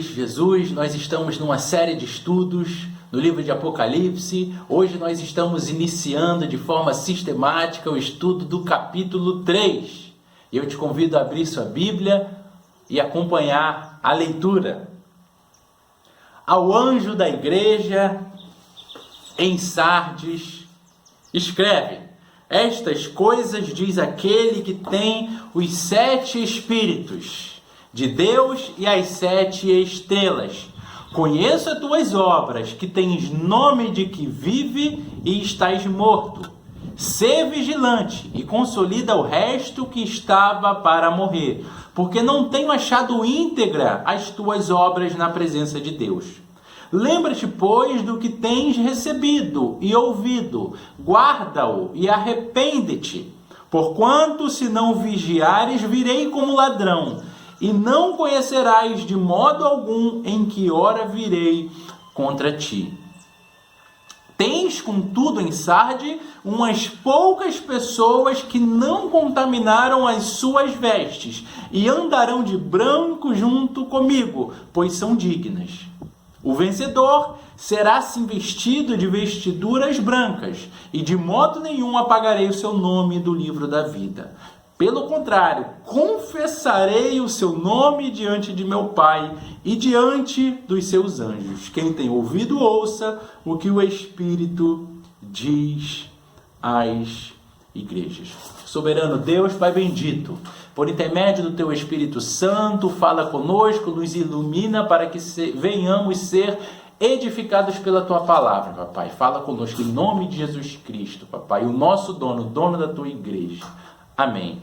Cristo Jesus. Nós estamos numa série de estudos no livro de Apocalipse. Hoje nós estamos iniciando de forma sistemática o estudo do capítulo 3. E eu te convido a abrir sua Bíblia e acompanhar a leitura. Ao anjo da igreja em Sardes, escreve: estas coisas diz aquele que tem os 7 Espíritos de Deus e as 7 estrelas. Conheço as tuas obras, que tens nome de que vive e estás morto. Sê vigilante e consolida o resto que estava para morrer, porque não tenho achado íntegra as tuas obras na presença de Deus. Lembra-te, pois, do que tens recebido e ouvido, guarda-o e arrepende-te. Porquanto, se não vigiares, virei como ladrão, e não conhecerás de modo algum em que hora virei contra ti. Tens, contudo, em Sardes, umas poucas pessoas que não contaminaram as suas vestes, e andarão de branco junto comigo, pois são dignas. O vencedor será assim vestido de vestiduras brancas, e de modo nenhum apagarei o seu nome do livro da vida. Pelo contrário, confessarei o seu nome diante de meu Pai e diante dos seus anjos. Quem tem ouvido, ouça o que o Espírito diz às igrejas. Soberano Deus, Pai bendito, por intermédio do Teu Espírito Santo, fala conosco, nos ilumina para que venhamos ser edificados pela Tua palavra, Papai. Fala conosco em nome de Jesus Cristo, Papai, o nosso dono, o dono da Tua igreja. Amém.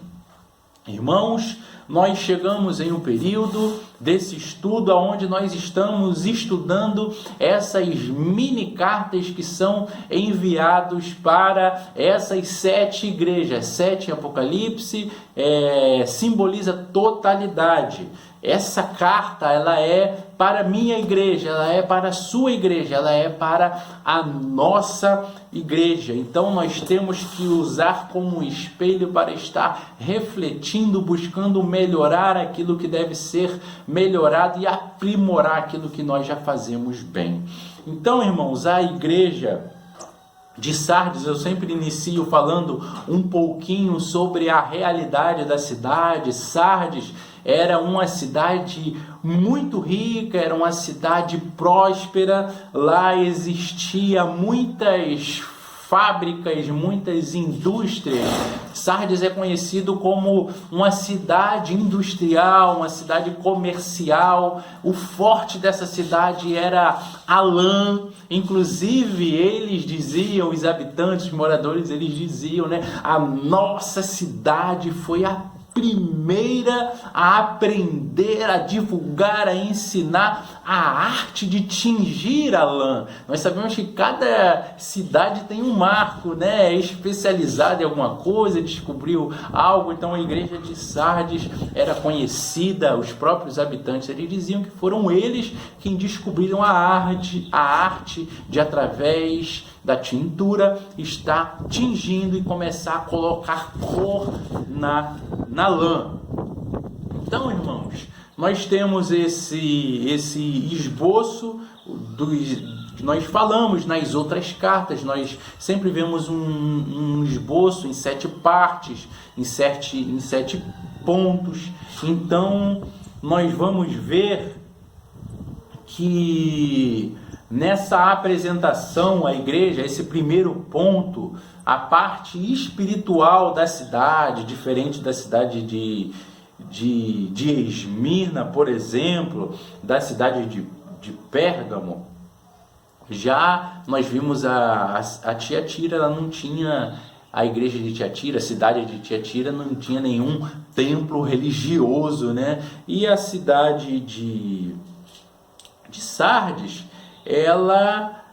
Irmãos, nós chegamos em um período desse estudo onde nós estamos estudando essas mini cartas que são enviados para essas 7 igrejas. 7 em Apocalipse simboliza totalidade. Essa carta, ela é para a minha igreja, ela é para a sua igreja, ela é para a nossa igreja. Então nós temos que usar como um espelho para estar refletindo, buscando melhorar aquilo que deve ser melhorado e aprimorar aquilo que nós já fazemos bem. Então, irmãos, a igreja de Sardes, eu sempre inicio falando um pouquinho sobre a realidade da cidade. Sardes era uma cidade muito rica, era uma cidade próspera. Lá existia muitas fábricas, muitas indústrias. Sardes é conhecido como uma cidade industrial, uma cidade comercial. O forte dessa cidade era a lã. Inclusive, eles diziam, os habitantes, os moradores, eles diziam, né? A nossa cidade foi a primeira a aprender, a divulgar, a ensinar a arte de tingir a lã. Nós sabemos que cada cidade tem um marco, né? É especializado em alguma coisa, descobriu algo. Então a igreja de Sardes era conhecida, os próprios habitantes, eles diziam que foram eles quem descobriram a arte de, através da tintura, estar tingindo e começar a colocar cor na lã. Então, irmãos, nós temos esse esboço que nós falamos nas outras cartas. Nós sempre vemos um esboço em 7 partes, em 7 pontos. Então, nós vamos ver que nessa apresentação à igreja, esse primeiro ponto, a parte espiritual da cidade, diferente da cidade de Esmirna, por exemplo, da cidade de Pérgamo. Já nós vimos a Tiatira, ela não tinha, a igreja de Tiatira, a cidade de Tiatira não tinha nenhum templo religioso, né? E a cidade de Sardes, ela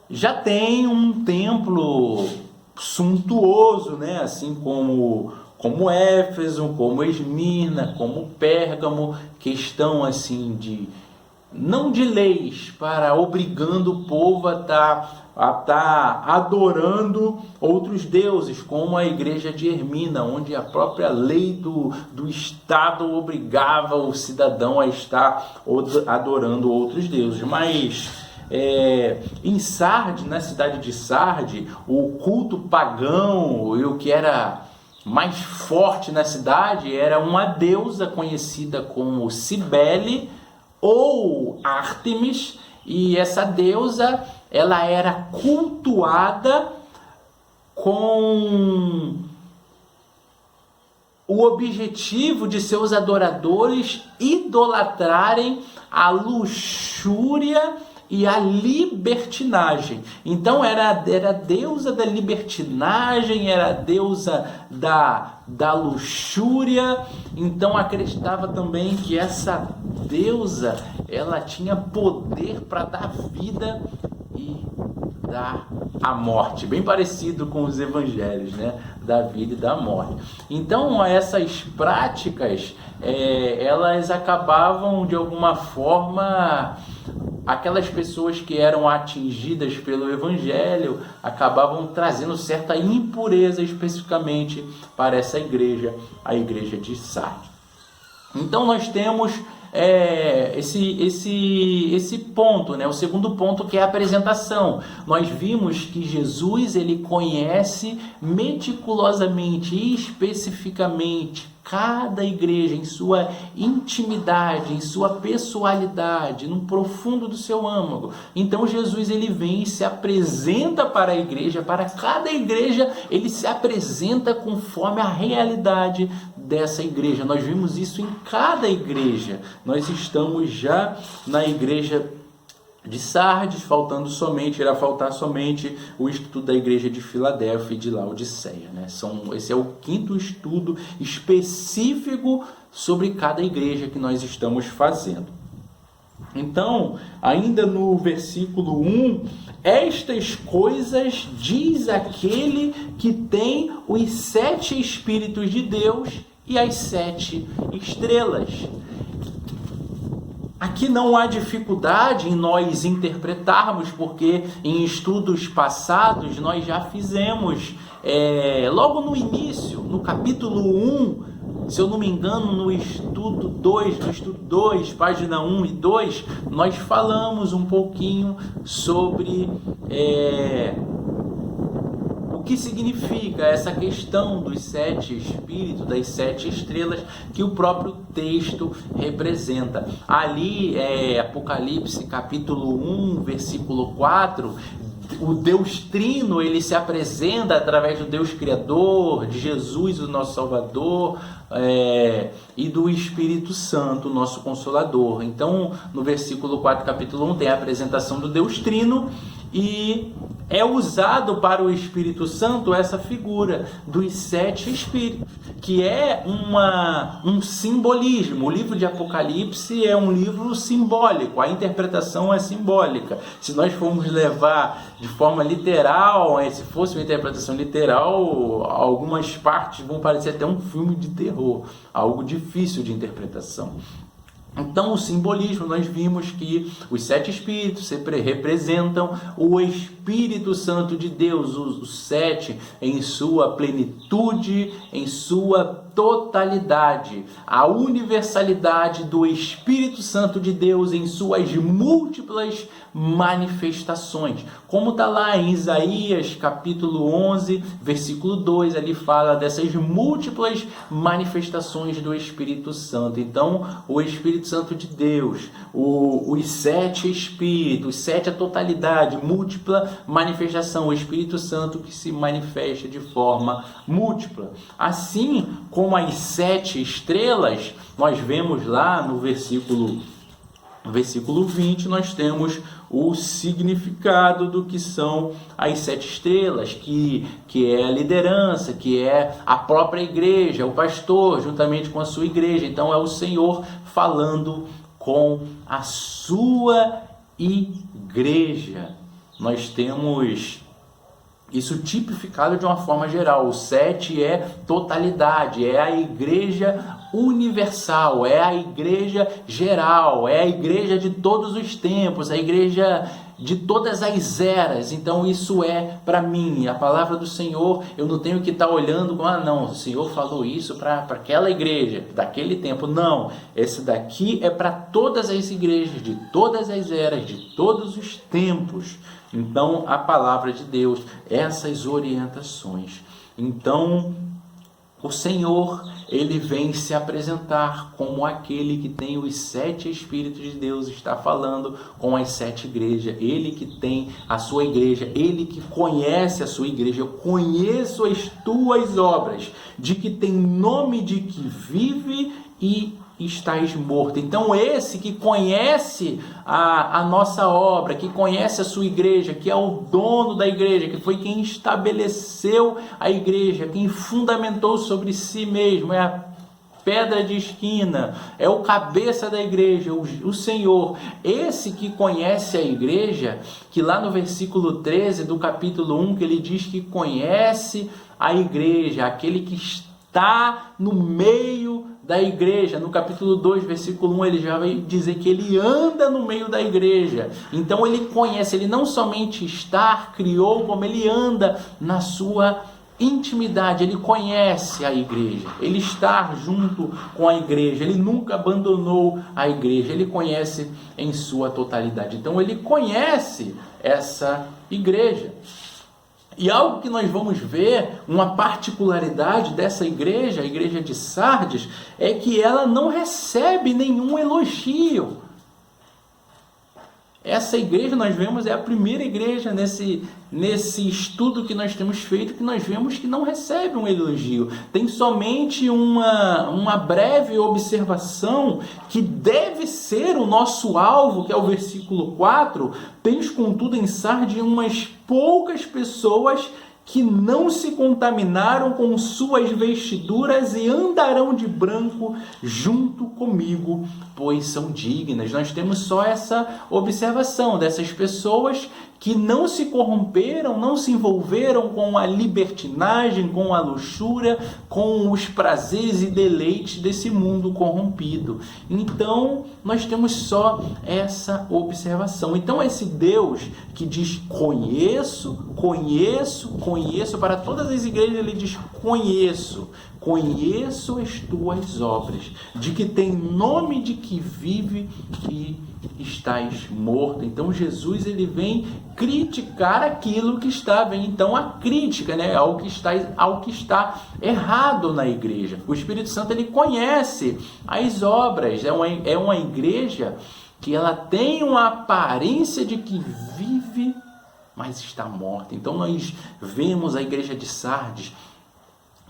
já tem um templo suntuoso, né? Assim como Éfeso, como Esmirna, como Pérgamo, que estão assim não de leis para obrigando o povo a estar está adorando outros deuses, como a igreja de Ermina, onde a própria lei do Estado obrigava o cidadão a estar adorando outros deuses. Mas em Sardes, na cidade de Sardes, o culto pagão e o que era mais forte na cidade era uma deusa conhecida como Cibele ou Ártemis, e essa deusa ela era cultuada com o objetivo de seus adoradores idolatrarem a luxúria e a libertinagem. Então era a deusa da libertinagem, era a deusa da luxúria. Então acreditava também que essa deusa ela tinha poder para dar vida e dar a morte, bem parecido com os evangelhos, né? Da vida e da morte. Então essas práticas elas acabavam de alguma forma, aquelas pessoas que eram atingidas pelo evangelho acabavam trazendo certa impureza especificamente para essa igreja, a igreja de Sardes. Então nós temos esse ponto, né? O segundo ponto, que é a apresentação. Nós vimos que Jesus ele conhece meticulosamente e especificamente cada igreja em sua intimidade, em sua pessoalidade, no profundo do seu âmago. Então Jesus ele vem e se apresenta para a igreja, para cada igreja ele se apresenta conforme a realidade dessa igreja. Nós vimos isso em cada igreja. Nós estamos já na igreja de Sardes, irá faltar somente o estudo da igreja de Filadélfia e de Laodiceia, né? Esse é o 5º estudo específico sobre cada igreja que nós estamos fazendo. Então, ainda no versículo 1, estas coisas diz aquele que tem os 7 Espíritos de Deus e as 7 estrelas. Aqui não há dificuldade em nós interpretarmos, porque em estudos passados nós já fizemos, logo no início, no capítulo 1, se eu não me engano, no estudo 2, página 1 e 2, nós falamos um pouquinho sobre o que significa essa questão dos 7 espíritos, das 7 estrelas que o próprio texto representa. Ali, Apocalipse capítulo 1, versículo 4, o Deus Trino ele se apresenta através do Deus Criador, de Jesus, o nosso Salvador, e do Espírito Santo, nosso Consolador. Então, no versículo 4, capítulo 1, tem a apresentação do Deus Trino, e é usado para o Espírito Santo essa figura dos 7 Espíritos, que é um simbolismo. O livro de Apocalipse é um livro simbólico, a interpretação é simbólica. Se nós formos levar de forma literal, se fosse uma interpretação literal, algumas partes vão parecer até um filme de terror, algo difícil de interpretação. Então, o simbolismo, nós vimos que os 7 Espíritos representam o Espírito Santo de Deus, os 7 em sua plenitude, em sua totalidade, a universalidade do Espírito Santo de Deus em suas múltiplas manifestações, como está lá em Isaías capítulo 11, versículo 2, ali fala dessas múltiplas manifestações do Espírito Santo. Então, o Espírito Santo de Deus, os 7 Espíritos, 7 a totalidade, múltipla manifestação, o Espírito Santo que se manifesta de forma múltipla. Assim como as 7 estrelas, nós vemos lá no versículo 20, nós temos o significado do que são as 7 estrelas, que é a liderança, que é a própria igreja, o pastor, juntamente com a sua igreja. Então é o Senhor falando com a sua igreja. Nós temos isso tipificado de uma forma geral. O 7 é totalidade, é a igreja universal, é a igreja geral, é a igreja de todos os tempos, a igreja de todas as eras. Então isso é para mim, a palavra do Senhor. Eu não tenho que estar olhando, não, o Senhor falou isso para aquela igreja daquele tempo. Não, esse daqui é para todas as igrejas, de todas as eras, de todos os tempos. Então a palavra de Deus, essas orientações. Então o Senhor, ele vem se apresentar como aquele que tem os 7 Espíritos de Deus, está falando com as 7 igrejas. Ele que tem a sua igreja, ele que conhece a sua igreja. Eu conheço as tuas obras, de que tem nome de que vive e estás morto. Então esse que conhece a nossa obra, que conhece a sua igreja, que é o dono da igreja, que foi quem estabeleceu a igreja, quem fundamentou sobre si mesmo, é a pedra de esquina, é o cabeça da igreja, o Senhor. Esse que conhece a igreja, que lá no versículo 13 do capítulo 1, que ele diz que conhece a igreja, aquele que está no meio da igreja. No capítulo 2, versículo 1, ele já vai dizer que ele anda no meio da igreja. Então ele conhece, ele não somente está, criou, como ele anda na sua intimidade. Ele conhece a igreja, ele está junto com a igreja, ele nunca abandonou a igreja, ele conhece em sua totalidade. Então ele conhece essa igreja. E algo que nós vamos ver, uma particularidade dessa igreja, a igreja de Sardes, é que ela não recebe nenhum elogio. Essa igreja, nós vemos, é a primeira igreja nesse estudo que nós temos feito, que nós vemos que não recebe um elogio. Tem somente uma breve observação que deve ser o nosso alvo, que é o versículo 4. Tens, contudo, em Sardes umas poucas pessoas que não se contaminaram com suas vestiduras e andarão de branco junto comigo, pois são dignas. Nós temos só essa observação dessas pessoas que não se corromperam, não se envolveram com a libertinagem, com a luxúria, com os prazeres e deleites desse mundo corrompido. Então, nós temos só essa observação. Então, esse Deus que diz conheço, conheço, conheço, para todas as igrejas ele diz conheço as tuas obras, de que tem nome de que vive e estás morto. Então Jesus ele vem criticar aquilo que está bem. Então a crítica, ao que está errado na igreja. O Espírito Santo ele conhece as obras. É uma igreja que ela tem uma aparência de que vive, mas está morta. Então nós vemos a igreja de Sardes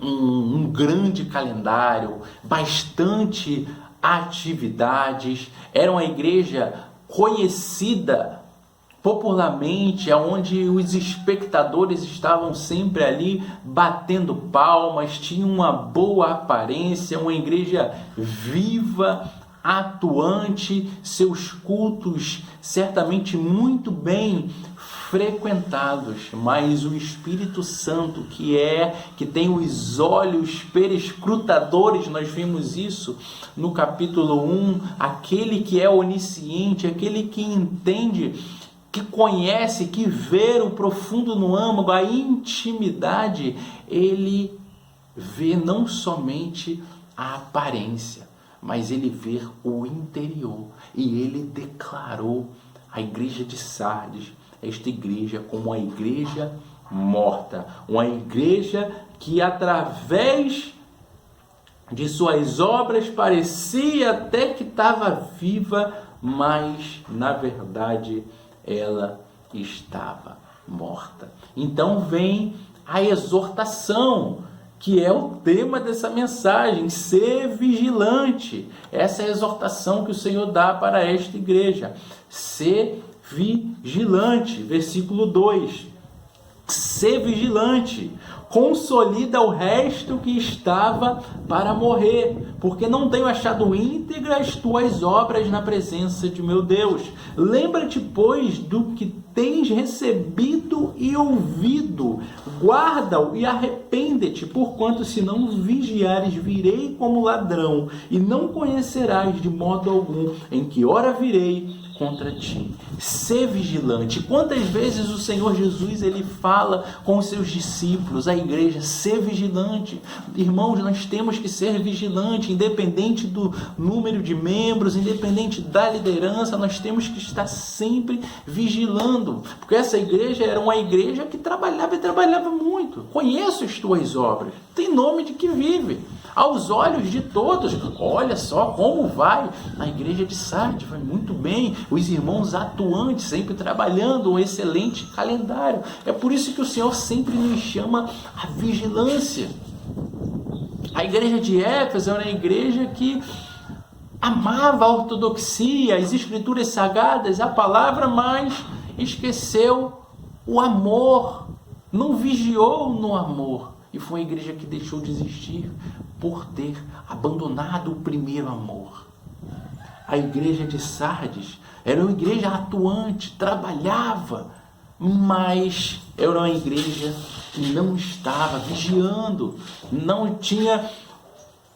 um grande calendário, bastante atividades. Era uma igreja conhecida popularmente, onde os espectadores estavam sempre ali batendo palmas, tinha uma boa aparência, uma igreja viva, atuante, seus cultos certamente muito bem frequentados, mas o Espírito Santo que tem os olhos perescrutadores, nós vimos isso no capítulo 1, aquele que é onisciente, aquele que entende, que conhece, que vê o profundo no âmago, a intimidade, ele vê não somente a aparência, mas ele vê o interior. E ele declarou a igreja de Sardes, esta igreja, como uma igreja morta, uma igreja que através de suas obras parecia até que estava viva, mas na verdade ela estava morta. Então vem a exortação, que é o tema dessa mensagem: ser vigilante. Essa é a exortação que o Senhor dá para esta igreja. Ser vigilante. Versículo 2. Ser vigilante, consolida o resto que estava para morrer, porque não tenho achado íntegras as tuas obras na presença de meu Deus. Lembra-te, pois, do que tens recebido e ouvido, guarda-o e arrepende-te, porquanto se não vigiares, virei como ladrão, e não conhecerás de modo algum em que hora virei contra ti. Ser vigilante. Quantas vezes o Senhor Jesus ele fala com os seus discípulos, a igreja, ser vigilante. Irmãos, nós temos que ser vigilante, independente do número de membros, independente da liderança, nós temos que estar sempre vigilando, porque essa igreja era uma igreja que trabalhava e trabalhava muito. Conheço as tuas obras, tem nome de que vive. Aos olhos de todos, olha só como vai a igreja de Sardes, vai muito bem, os irmãos atuantes, sempre trabalhando, um excelente calendário. É por isso que o Senhor sempre nos chama a vigilância. A igreja de Éfeso era uma igreja que amava a ortodoxia, as escrituras sagradas, a palavra, mas esqueceu o amor, não vigiou no amor. E foi uma igreja que deixou de existir por ter abandonado o primeiro amor. A igreja de Sardes era uma igreja atuante, trabalhava, mas era uma igreja que não estava vigiando, não tinha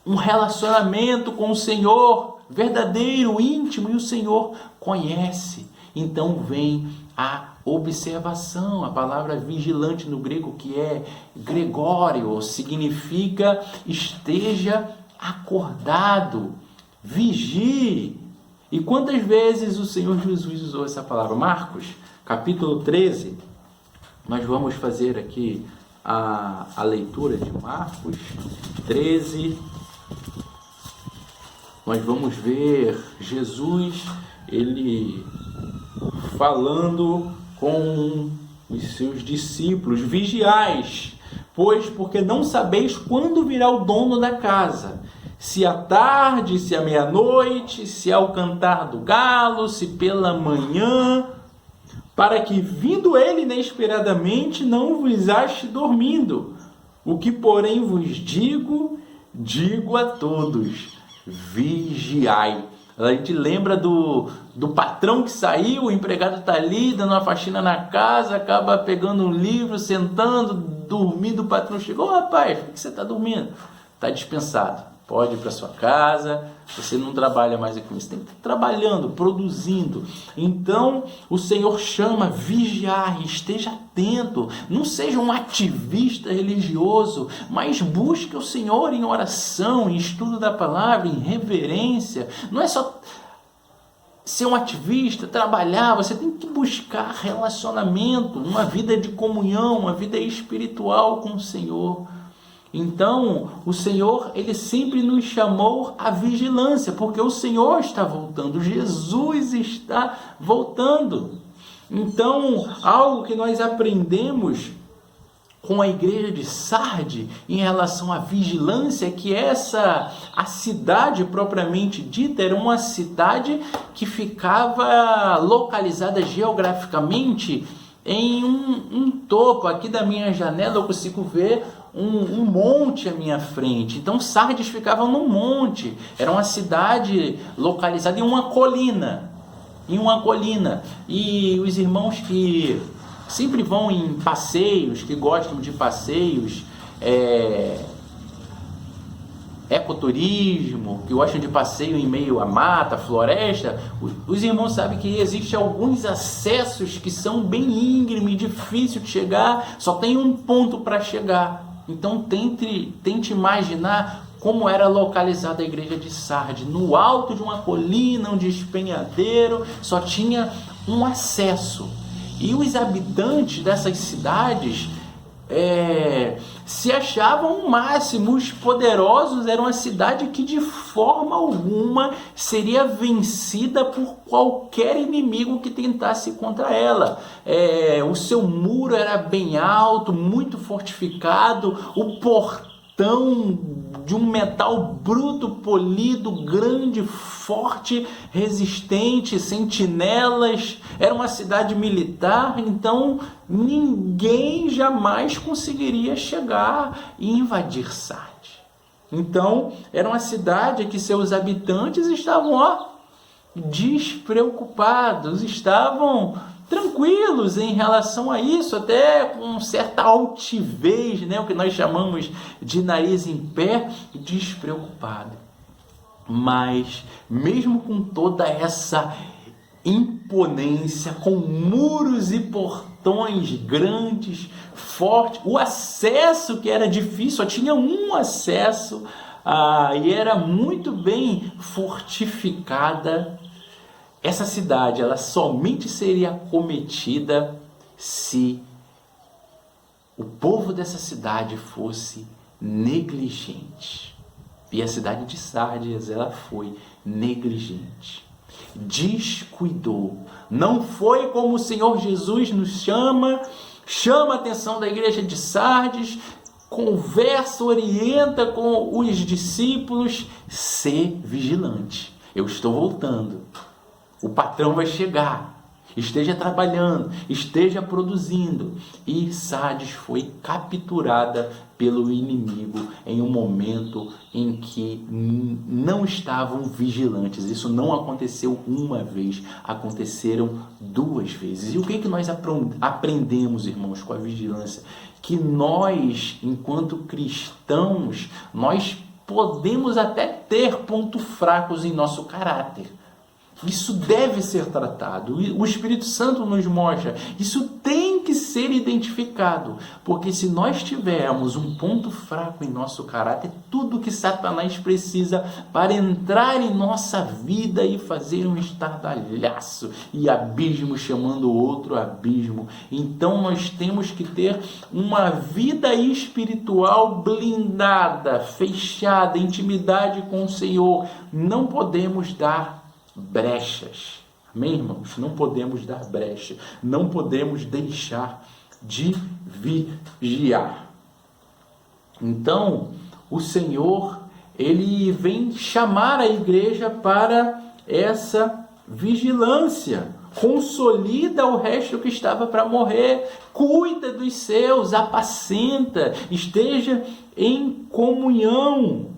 um relacionamento com o Senhor verdadeiro, íntimo, e o Senhor conhece. Então vem a observação. A palavra vigilante no grego, que é gregório, significa esteja acordado, vigie. E quantas vezes o Senhor Jesus usou essa palavra? Marcos, capítulo 13, nós vamos fazer aqui a leitura de Marcos 13. Nós vamos ver Jesus, ele falando com os seus discípulos: vigiais, pois porque não sabeis quando virá o dono da casa, se à tarde, se à meia-noite, se ao cantar do galo, se pela manhã, para que, vindo ele inesperadamente, não vos ache dormindo. O que, porém, vos digo a todos: vigiai. A gente lembra do patrão que saiu, o empregado está ali, dando uma faxina na casa, acaba pegando um livro, sentando, dormindo, o patrão chegou: rapaz, por que você está dormindo? Está dispensado, pode ir para sua casa, você não trabalha mais aqui, você tem que estar trabalhando, produzindo. Então, o Senhor chama: vigiar, esteja atento, não seja um ativista religioso, mas busque o Senhor em oração, em estudo da palavra, em reverência. Não é só ser um ativista, trabalhar, você tem que buscar relacionamento, uma vida de comunhão, uma vida espiritual com o Senhor. Então, o Senhor, ele sempre nos chamou à vigilância, porque o Senhor está voltando, Jesus está voltando. Então, algo que nós aprendemos com a igreja de Sardes em relação à vigilância, que a cidade propriamente dita era uma cidade que ficava localizada geograficamente em um topo. Aqui da minha janela eu consigo ver um monte à minha frente. Então Sardes ficava num monte, era uma cidade localizada em uma colina, e os irmãos que sempre vão em passeios, que gostam de passeios, ecoturismo, que gostam de passeio em meio à mata, floresta, os irmãos sabem que existem alguns acessos que são bem íngremes, difícil de chegar, só tem um ponto para chegar. Então tente imaginar como era localizada a igreja de Sardes, no alto de uma colina, um despenhadeiro, só tinha um acesso. E os habitantes dessas cidades se achavam máximos, poderosos, era uma cidade que de forma alguma seria vencida por qualquer inimigo que tentasse contra ela. O seu muro era bem alto, muito fortificado, o portão de um metal bruto, polido, grande, forte, resistente, sentinelas. Era uma cidade militar, então ninguém jamais conseguiria chegar e invadir Sardes. Então, era uma cidade que seus habitantes estavam despreocupados, estavam tranquilos em relação a isso, até com certa altivez, né? O que nós chamamos de nariz em pé, despreocupado. Mas, mesmo com toda essa imponência, com muros e portões grandes, fortes, o acesso que era difícil, só tinha um acesso, e era muito bem fortificada. Essa cidade, ela somente seria acometida se o povo dessa cidade fosse negligente. E a cidade de Sardes, ela foi negligente. Descuidou. Não foi como o Senhor Jesus nos chama a atenção da igreja de Sardes, conversa, orienta com os discípulos, ser vigilante. Eu estou voltando. O patrão vai chegar. Esteja trabalhando, esteja produzindo. E Sardes foi capturada pelo inimigo em um momento em que não estavam vigilantes. Isso não aconteceu uma vez, aconteceram 2 vezes. E o que nós aprendemos, irmãos, com a vigilância? Que nós, enquanto cristãos, nós podemos até ter pontos fracos em nosso caráter. Isso deve ser tratado. O Espírito Santo nos mostra. Isso tem que ser identificado. Porque se nós tivermos um ponto fraco em nosso caráter, tudo que Satanás precisa para entrar em nossa vida e fazer um estardalhaço e abismo chamando outro abismo. Então nós temos que ter uma vida espiritual blindada, fechada, intimidade com o Senhor. Não podemos dar brechas. Amém, irmãos? Não podemos dar brecha. Não podemos deixar de vigiar. Então, o Senhor, ele vem chamar a igreja para essa vigilância. Consolida o resto que estava para morrer. Cuida dos seus, apacenta, esteja em comunhão.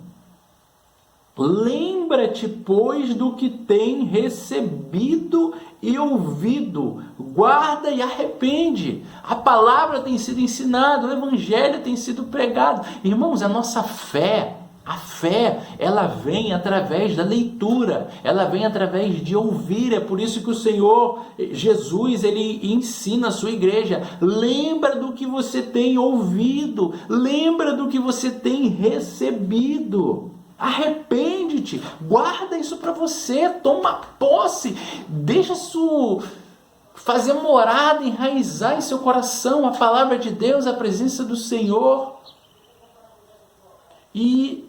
Lembra-te, pois, do que tem recebido e ouvido. Guarda e arrepende. A palavra tem sido ensinada, o evangelho tem sido pregado. Irmãos, a nossa fé, ela vem através da leitura, ela vem através de ouvir. É por isso que o Senhor Jesus, ele ensina a sua igreja. Lembra do que você tem ouvido, lembra do que você tem recebido. Arrepende-te, guarda isso para você, toma posse, deixa isso fazer morada, enraizar em seu coração a palavra de Deus, a presença do Senhor. E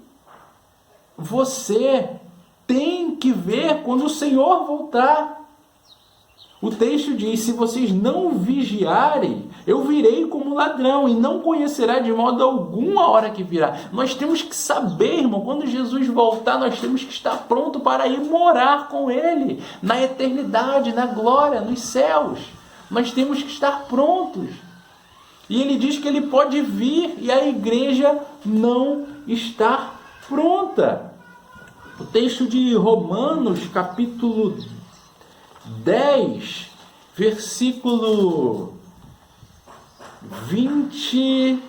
você tem que ver quando o Senhor voltar. O texto diz: se vocês não vigiarem, eu virei como ladrão e não conhecerá de modo algum a hora que virá. Nós temos que saber, irmão, quando Jesus voltar, nós temos que estar pronto para ir morar com Ele, na eternidade, na glória, nos céus. Nós temos que estar prontos. E Ele diz que Ele pode vir e a igreja não está pronta. O texto de Romanos, capítulo 10, versículo 20.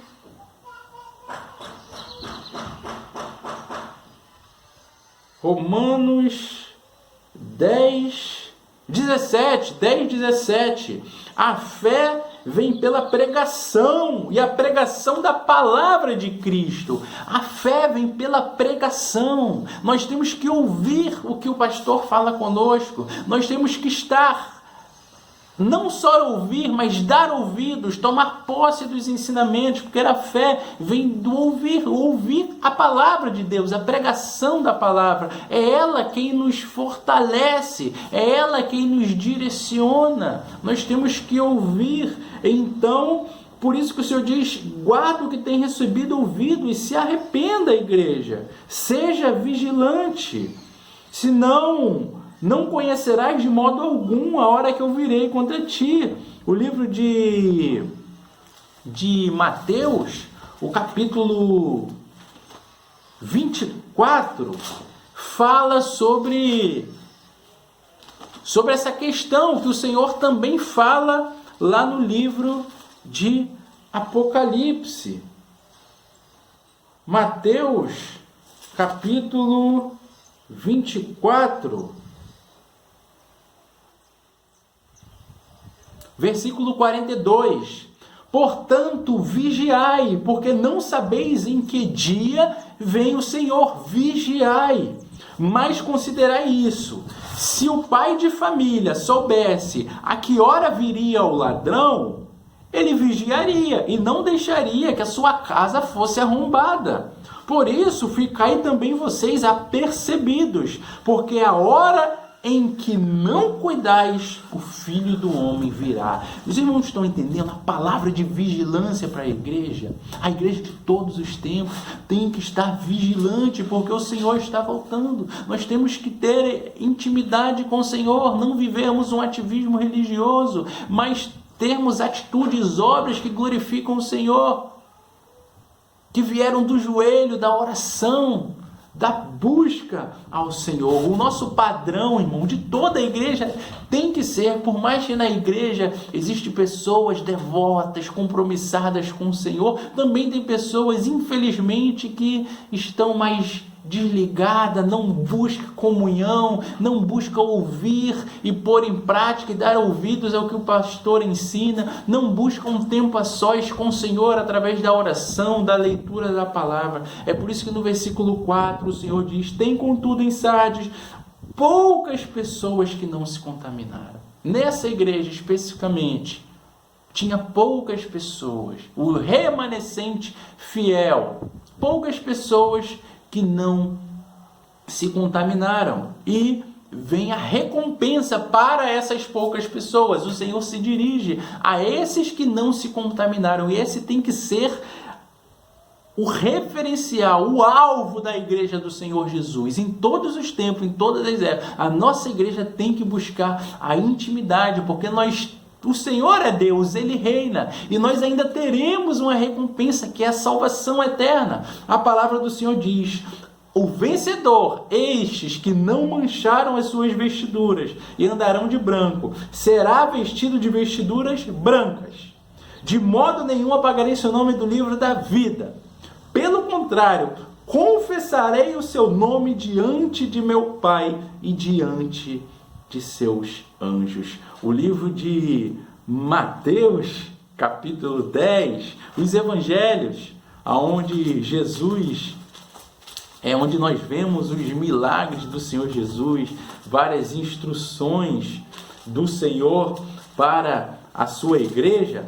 Romanos 10, 17. A fé vem pela pregação, e a pregação da palavra de Cristo. A fé vem pela pregação. Nós temos que ouvir o que o pastor fala conosco. Nós temos que estar, não só ouvir, mas dar ouvidos, tomar posse dos ensinamentos, porque a fé vem do ouvir a palavra de Deus, a pregação da palavra. É ela quem nos fortalece, é ela quem nos direciona. Nós temos que ouvir. Então, Por isso que o Senhor diz, guarda o que tem recebido ouvido e se arrependa, igreja. Seja vigilante, senão não conhecerás de modo algum a hora que eu virei contra ti. O livro de Mateus, o capítulo 24, fala sobre essa questão que o Senhor também fala lá no livro de Apocalipse. Mateus, capítulo 24, versículo 42. Portanto, vigiai, porque não sabeis em que dia vem o Senhor. Vigiai. Mas considerai isso: se o pai de família soubesse a que hora viria o ladrão, ele vigiaria e não deixaria que a sua casa fosse arrombada. Por isso, ficai também vocês apercebidos, porque a hora em que não cuidais, o Filho do Homem virá. Os irmãos estão entendendo a palavra de vigilância para a igreja? A igreja de todos os tempos tem que estar vigilante, porque o Senhor está voltando. Nós temos que ter intimidade com o Senhor, não vivermos um ativismo religioso, mas termos atitudes, obras que glorificam o Senhor, que vieram do joelho, da oração, da busca ao Senhor. O nosso padrão, irmão, de toda a igreja tem que ser, por mais que na igreja existem pessoas devotas, compromissadas com o Senhor, também tem pessoas, infelizmente, que estão mais desligadas, não buscam comunhão, não buscam ouvir e pôr em prática e dar ouvidos ao que o pastor ensina, não buscam um tempo a sós com o Senhor através da oração, da leitura da palavra. É por isso que no versículo 4 o Senhor diz: tem contudo em Sardes poucas pessoas que não se contaminaram. Nessa igreja especificamente, tinha poucas pessoas, o remanescente fiel, poucas pessoas que não se contaminaram. E vem a recompensa para essas poucas pessoas. O Senhor se dirige a esses que não se contaminaram. E esse tem que ser o referencial, o alvo da igreja do Senhor Jesus. Em todos os tempos, em todas as épocas, a nossa igreja tem que buscar a intimidade, porque o Senhor é Deus, Ele reina, e nós ainda teremos uma recompensa, que é a salvação eterna. A palavra do Senhor diz: o vencedor, estes que não mancharam as suas vestiduras e andarão de branco, será vestido de vestiduras brancas. De modo nenhum apagarei seu nome do livro da vida. Pelo contrário, confessarei o seu nome diante de meu Pai e diante de seus anjos. O livro de Mateus, capítulo 10, os evangelhos, aonde Jesus, onde nós vemos os milagres do Senhor Jesus, várias instruções do Senhor para a sua igreja.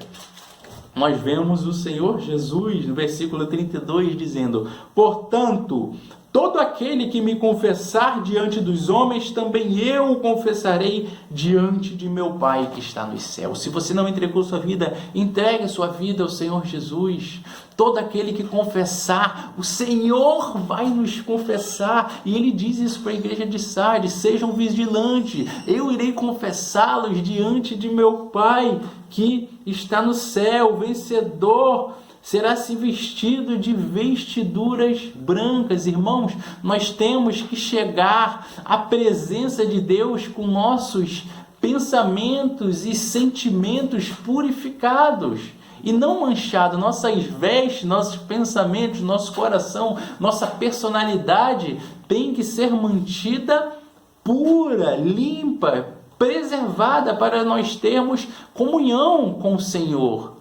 Nós vemos o Senhor Jesus, no versículo 32, dizendo: portanto, todo aquele que me confessar diante dos homens, também eu o confessarei diante de meu Pai que está nos céus. Se você não entregou sua vida, entregue sua vida ao Senhor Jesus. Todo aquele que confessar, o Senhor vai nos confessar. E Ele diz isso para a igreja de Sardes: sejam vigilantes, eu irei confessá-los diante de meu Pai que está no céu. O vencedor será se vestido de vestiduras brancas. Irmãos, nós temos que chegar à presença de Deus com nossos pensamentos e sentimentos purificados e não manchados. Nossas vestes, nossos pensamentos, nosso coração, nossa personalidade tem que ser mantida pura, limpa, preservada, para nós termos comunhão com o Senhor.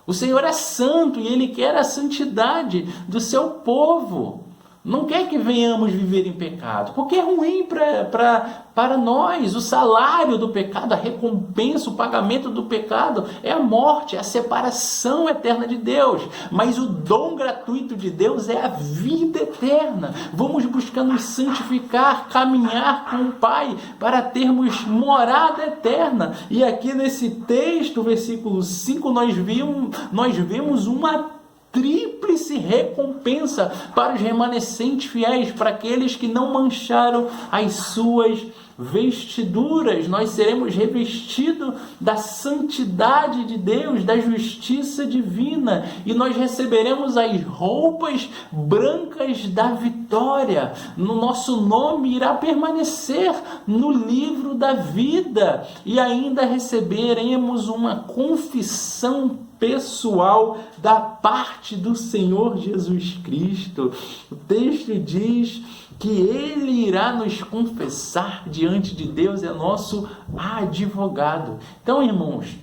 O Senhor é santo e Ele quer a santidade do seu povo. não quer que venhamos viver em pecado, porque é ruim para nós. O salário do pecado, a recompensa, o pagamento do pecado é a morte, é a separação eterna de Deus. Mas o dom gratuito de Deus é a vida eterna. Vamos buscar nos santificar, caminhar com o Pai para termos morada eterna. E aqui nesse texto, versículo 5, nós vemos uma tríplice recompensa para os remanescentes fiéis, para aqueles que não mancharam as suas vestiduras. Nós seremos revestidos da santidade de Deus, da justiça divina, e nós receberemos as roupas brancas da vitória. No nosso nome irá permanecer no livro da vida, e ainda receberemos uma confissão pessoal da parte do Senhor Jesus Cristo. O texto diz que Ele irá nos confessar diante de Deus, é nosso advogado. Então, irmãos,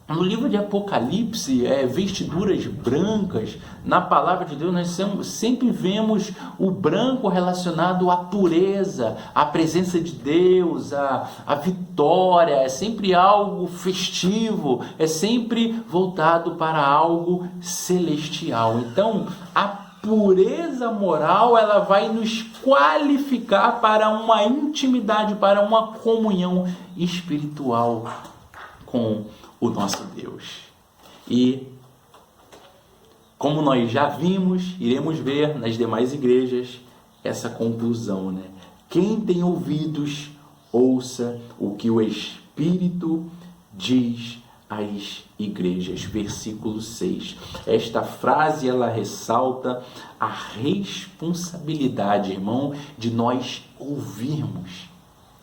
no livro de Apocalipse, vestiduras brancas, na palavra de Deus nós sempre vemos o branco relacionado à pureza, à presença de Deus, à vitória. É sempre algo festivo, é sempre voltado para algo celestial. Então, a pureza moral, ela vai nos qualificar para uma intimidade, para uma comunhão espiritual com o nosso Deus. E como nós já vimos, iremos ver nas demais igrejas essa conclusão, né? Quem tem ouvidos, ouça o que o Espírito diz às igrejas. Versículo 6. Esta frase, ela ressalta a responsabilidade, irmão, de nós ouvirmos,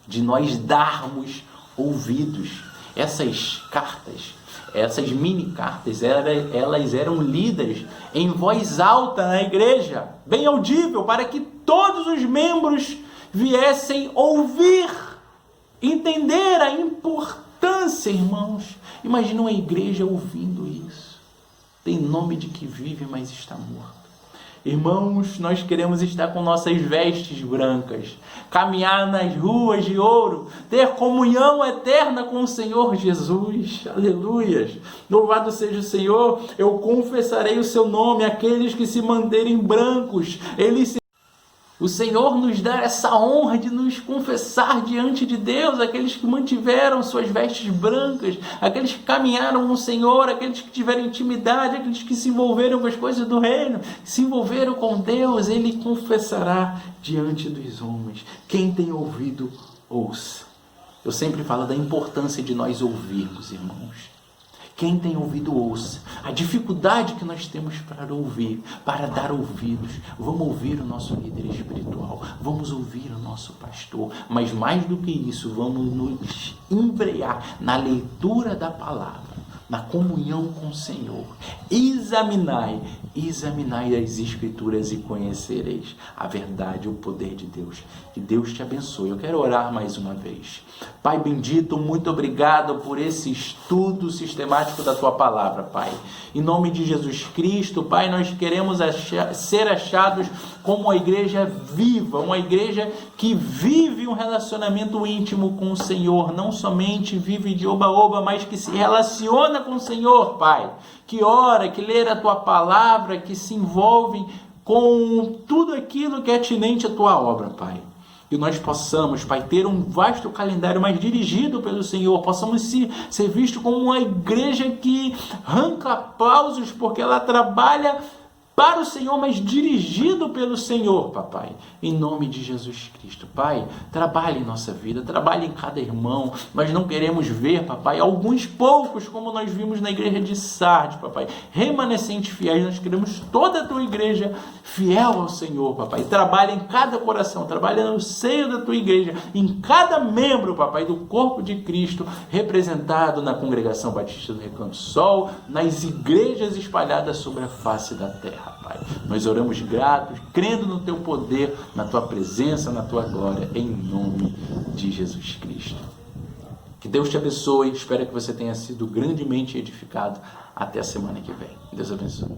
de nós darmos ouvidos. Essas cartas, essas mini cartas, elas eram lidas em voz alta na igreja, bem audível, para que todos os membros viessem ouvir, entender a importância, irmãos. Imagina uma igreja ouvindo isso. Tem nome de que vive, mas está morto. Irmãos, nós queremos estar com nossas vestes brancas, caminhar nas ruas de ouro, ter comunhão eterna com o Senhor Jesus. Aleluias! Louvado seja o Senhor. Eu confessarei o seu nome àqueles que se manterem brancos. O Senhor nos dá essa honra de nos confessar diante de Deus, aqueles que mantiveram suas vestes brancas, aqueles que caminharam com o Senhor, aqueles que tiveram intimidade, aqueles que se envolveram com as coisas do reino, se envolveram com Deus. Ele confessará diante dos homens. Quem tem ouvido, ouça. Eu sempre falo da importância de nós ouvirmos, irmãos. Quem tem ouvido, ouça. A dificuldade que nós temos para ouvir, para dar ouvidos. Vamos ouvir o nosso líder espiritual, vamos ouvir o nosso pastor, mas mais do que isso, vamos nos embrear na leitura da palavra, na comunhão com o Senhor. Examinai as Escrituras e conhecereis a verdade, o poder de Deus. Que Deus te abençoe. Eu quero orar mais uma vez. Pai bendito, muito obrigado por esse estudo sistemático da Tua palavra, Pai. Em nome de Jesus Cristo, Pai, nós queremos ser achados como uma igreja viva, uma igreja que vive um relacionamento íntimo com o Senhor, não somente vive de oba-oba, mas que se relaciona com o Senhor, Pai, que ora, que lê a Tua palavra, que se envolve com tudo aquilo que é atinente à Tua obra, Pai. Que nós possamos, Pai, ter um vasto calendário, mas dirigido pelo Senhor, possamos ser vistos como uma igreja que arranca aplausos, porque ela trabalha para o Senhor, mas dirigido pelo Senhor, papai, em nome de Jesus Cristo. Pai, trabalhe em nossa vida, trabalhe em cada irmão. Nós não queremos ver, papai, alguns poucos, como nós vimos na igreja de Sardes, papai, remanescentes fiéis. Nós queremos toda a tua igreja fiel ao Senhor, papai. Trabalhe em cada coração, trabalhe no seio da tua igreja, em cada membro, papai, do corpo de Cristo, representado na Congregação Batista do Recanto Sol, nas igrejas espalhadas sobre a face da terra. Pai, nós oramos gratos, crendo no teu poder, na tua presença, na tua glória, em nome de Jesus Cristo. Que Deus te abençoe, espero que você tenha sido grandemente edificado. Até a semana que vem. Deus abençoe.